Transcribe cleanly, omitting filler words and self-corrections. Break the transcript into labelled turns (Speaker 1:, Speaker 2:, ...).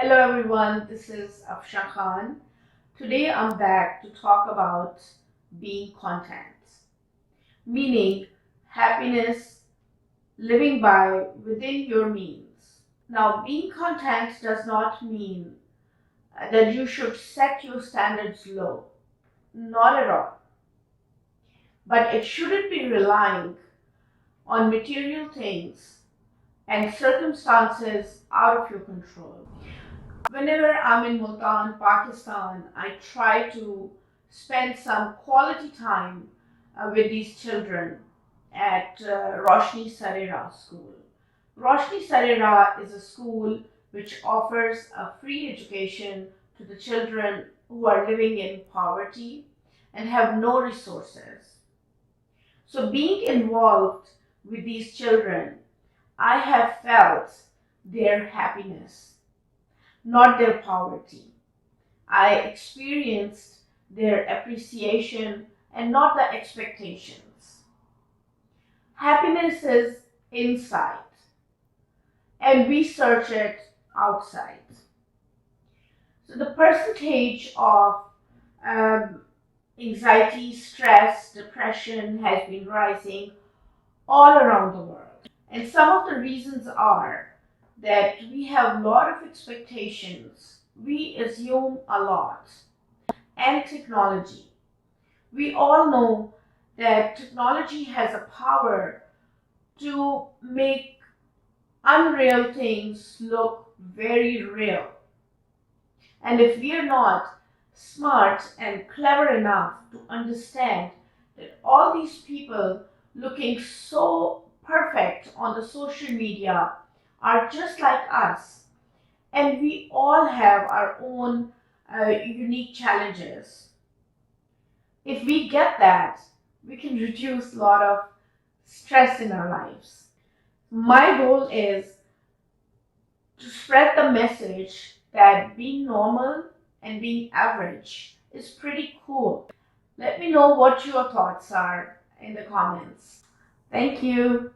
Speaker 1: Hello everyone, this is Afsha Khan. Today I'm back to talk about being content, meaning happiness, living by within your means. Now, being content does not mean that you should set your standards low, not at all. But it shouldn't be relying on material things and circumstances out of your control. Whenever I'm in Multan, Pakistan, I try to spend some quality time with these children at Roshni Sarera school. Roshni Sarera is a school which offers a free education to the children who are living in poverty and have no resources. So being involved with these children, I have felt their happiness, not their poverty. I experienced their appreciation and not the expectations. Happiness is inside, and we search it outside. So the percentage of anxiety, stress, depression has been rising all around the world. And some of the reasons are that we have a lot of expectations, we assume a lot, and technology. We all know that technology has a power to make unreal things look very real. And if we are not smart and clever enough to understand that all these people looking so perfect on the social media are just like us, and we all have our own unique challenges. If we get that, we can reduce a lot of stress in our lives. My goal is to spread the message that being normal and being average is pretty cool. Let me know what your thoughts are in the comments. Thank you.